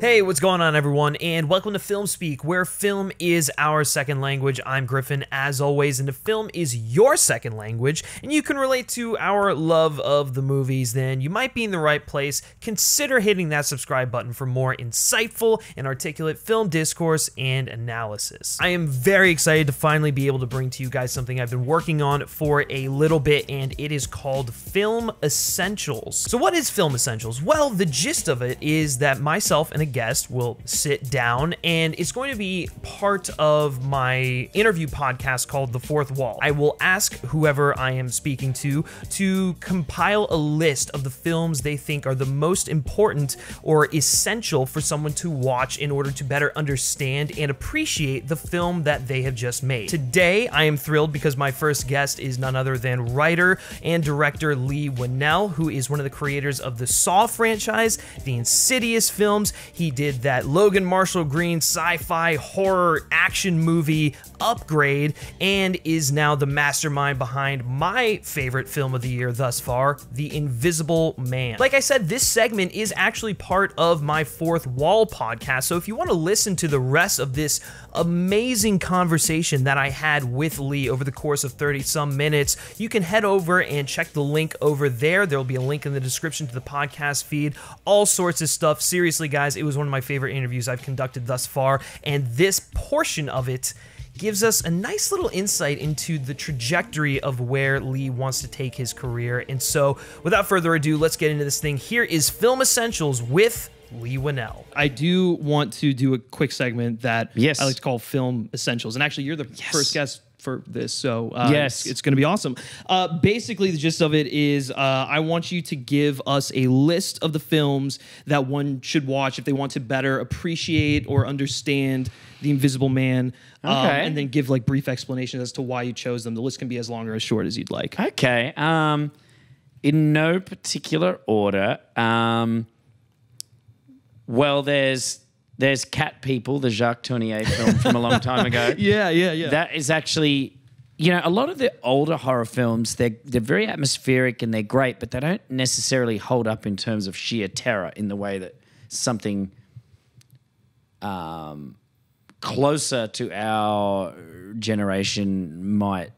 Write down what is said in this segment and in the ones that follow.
Hey, what's going on, everyone, and welcome to FilmSpeak, where film is our second language. I'm Griffin, as always, and if film is your second language, and you can relate to our love of the movies, then you might be in the right place. Consider hitting that subscribe button for more insightful and articulate film discourse and analysis. I am very excited to finally be able to bring to you guys something I've been working on for a little bit, and it is called Film Essentials. So what is Film Essentials? Well, the gist of it is that myself and a guest will sit down, and it's going to be part of my interview podcast called The Fourth Wall. I will ask whoever I am speaking to compile a list of the films they think are the most important or essential for someone to watch in order to better understand and appreciate the film that they have just made. Today, I am thrilled because my first guest is none other than writer and director Leigh Whannell, who is one of the creators of the Saw franchise, the Insidious films. He did that Logan Marshall Green sci-fi horror action movie Upgrade, and is now the mastermind behind my favorite film of the year thus far, The Invisible Man. Like I said, this segment is actually part of my Fourth Wall podcast, so if you want to listen to the rest of this amazing conversation that I had with Leigh over the course of 30-some minutes, you can head over and check the link over there. There will be a link in the description to the podcast feed, all sorts of stuff. Seriously, guys, it was one of my favorite interviews I've conducted thus far, and this portion of it gives us a nice little insight into the trajectory of where Leigh wants to take his career. And so, without further ado, let's get into this thing. Here is Film Essentials with Leigh Whannell. I do want to do a quick segment that I like to call Film Essentials. And actually, you're the first guest for this, so it's going to be awesome. Basically, the gist of it is I want you to give us a list of the films that one should watch if they want to better appreciate or understand The Invisible Man, and then give like brief explanations as to why you chose them. The list can be as long or as short as you'd like. Okay. In no particular order. Well, there's Cat People, the Jacques Tournier film from a long time ago. Yeah. That is actually, you know, a lot of the older horror films, they're very atmospheric and they're great, but they don't necessarily hold up in terms of sheer terror in the way that something closer to our generation might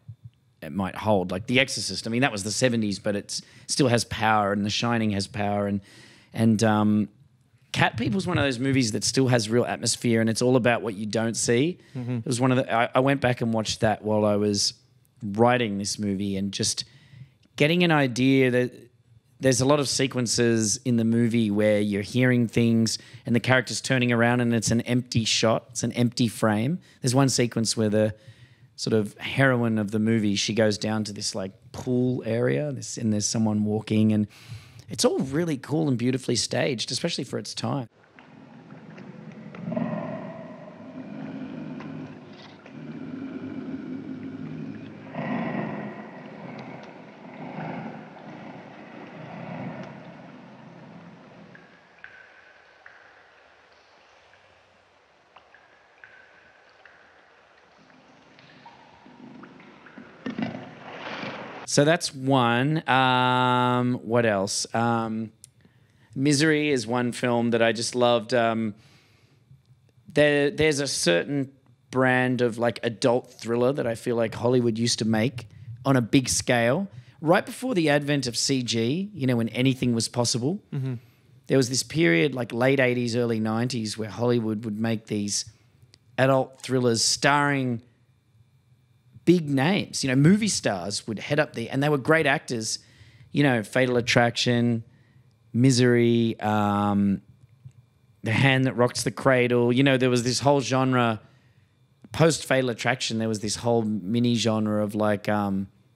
hold. Like The Exorcist. I mean, that was the 70s, but it still has power, and The Shining has power, and Cat People's one of those movies that still has real atmosphere, and it's all about what you don't see. It was one of the... I went back and watched that while I was writing this movie, and just getting an idea that there's a lot of sequences in the movie where you're hearing things and the character's turning around and it's an empty shot, it's an empty frame. There's one sequence where the sort of heroine of the movie, she goes down to this like pool area, and there's someone walking, and it's all really cool and beautifully staged, especially for its time. So that's one. What else? Misery is one film that I just loved. There's a certain brand of like adult thriller that I feel like Hollywood used to make on a big scale. Right before the advent of CG, you know, when anything was possible, there was this period like late 80s, early 90s where Hollywood would make these adult thrillers starring big names. You know, movie stars would head up there, and they were great actors. You know, Fatal Attraction, Misery, The Hand That Rocks the Cradle. You know, there was this whole genre. Post Fatal Attraction, there was this whole mini genre of like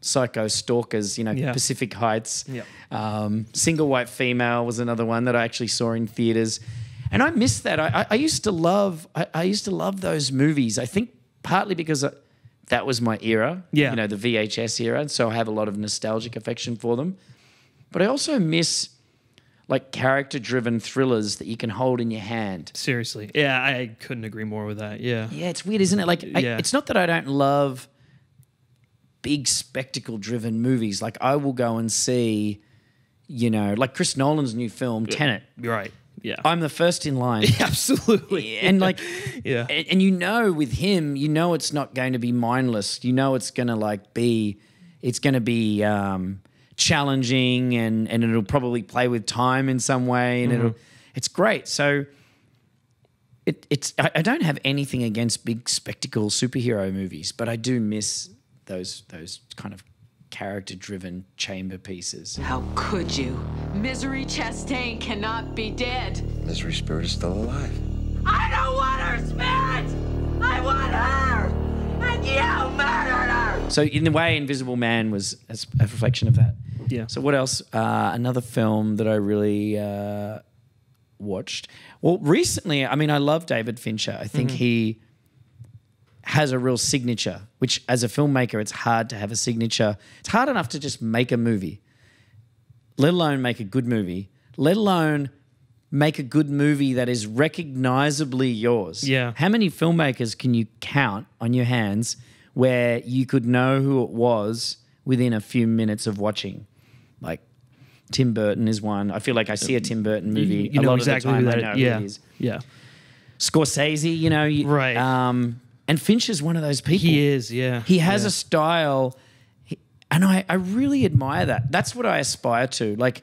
psycho stalkers. You know, Pacific Heights. Single White Female was another one that I actually saw in theaters, and I missed that. I used to love. I used to love those movies. I think partly because that was my era, you know, the VHS era, and so I have a lot of nostalgic affection for them. But I also miss like character-driven thrillers that you can hold in your hand. Seriously. Yeah, I couldn't agree more with that. Yeah. Yeah, it's weird, isn't it? Like, it's not that I don't love big spectacle-driven movies. Like, I will go and see, you know, like Chris Nolan's new film, Tenet. You're right. Yeah. I'm the first in line. Absolutely. And like, Yeah. and you know, with him, you know, it's not going to be mindless. You know, it's going to like be, it's going to be challenging, and it'll probably play with time in some way, and it's great. So I don't have anything against big spectacle superhero movies, but I do miss those kind of character-driven chamber pieces. How could you? Misery Chastain cannot be dead. Misery Spirit is still alive. I don't want her spirit! I want her! And you murdered her! So in the way, Invisible Man was a reflection of that. Yeah. So what else? Another film that I really watched. Well, recently, I mean, I love David Fincher. I think he has a real signature, which as a filmmaker, it's hard to have a signature. It's hard enough to just make a movie, let alone make a good movie, let alone make a good movie that is recognizably yours. Yeah. How many filmmakers can you count on your hands where you could know who it was within a few minutes of watching? Like Tim Burton is one. I feel like I see a Tim Burton movie You a know lot exactly of who the time. that I know yeah. who it is. Yeah. Scorsese, you know. Right. And Fincher's one of those people. He is, yeah. He has a style, and I really admire that. That's what I aspire to. Like,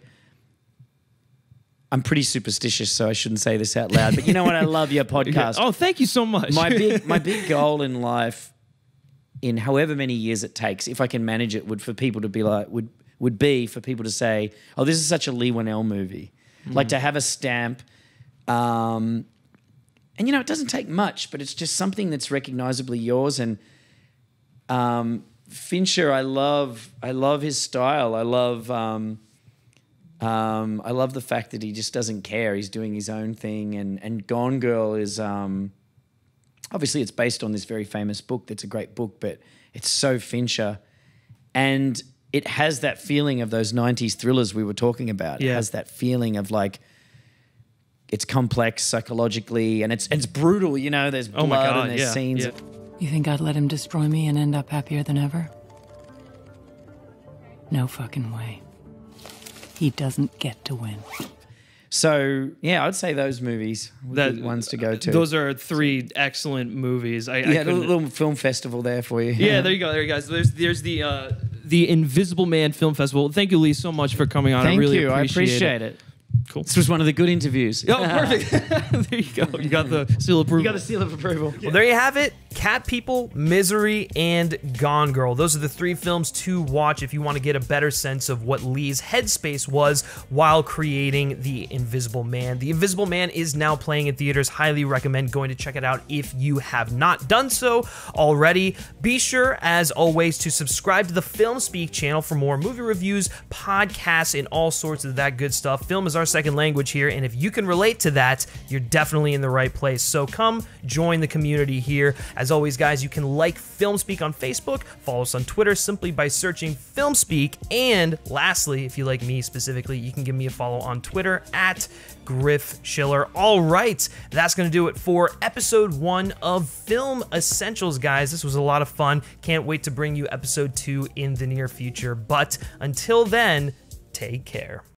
I'm pretty superstitious, so I shouldn't say this out loud, but you know what? I love your podcast. Oh, thank you so much. My big goal in life, in however many years it takes, if I can manage it, would be for people to say, "Oh, this is such a Leigh Whannell movie." Like to have a stamp. And, you know, it doesn't take much, but it's just something that's recognizably yours. And Fincher, I love his style. I love the fact that he just doesn't care. He's doing his own thing. And Gone Girl is obviously it's based on this very famous book. That's a great book, but it's so Fincher. And it has that feeling of those 90s thrillers we were talking about. Yeah. It has that feeling of like, it's complex psychologically, and it's brutal, you know, there's blood and there's scenes. Yeah. You think I'd let him destroy me and end up happier than ever? No fucking way. He doesn't get to win. So, yeah, I'd say those movies would be ones to go to. Those are three excellent movies. I a little film festival there for you. Yeah, there you go, guys. There's the Invisible Man Film Festival. Thank you, Leigh, so much for coming on. Thank I really you. I appreciate appreciate it. Cool. This was one of the good interviews. Oh, perfect. There you go. You got the seal of approval. You got the seal of approval. Well, there you have it. Cat People, Misery, and Gone Girl. Those are the three films to watch if you want to get a better sense of what Leigh's headspace was while creating The Invisible Man. The Invisible Man is now playing in theaters. Highly recommend going to check it out if you have not done so already. Be sure, as always, to subscribe to the FilmSpeak channel for more movie reviews, podcasts, and all sorts of that good stuff. Film is our second language here, and if you can relate to that, you're definitely in the right place. So come join the community here. As always, guys, you can like FilmSpeak on Facebook, follow us on Twitter simply by searching FilmSpeak, and lastly, if you like me specifically, you can give me a follow on Twitter at Griff Schiller. All right, that's going to do it for episode 1 of Film Essentials, guys. This was a lot of fun. Can't wait to bring you episode 2 in the near future, but until then, take care.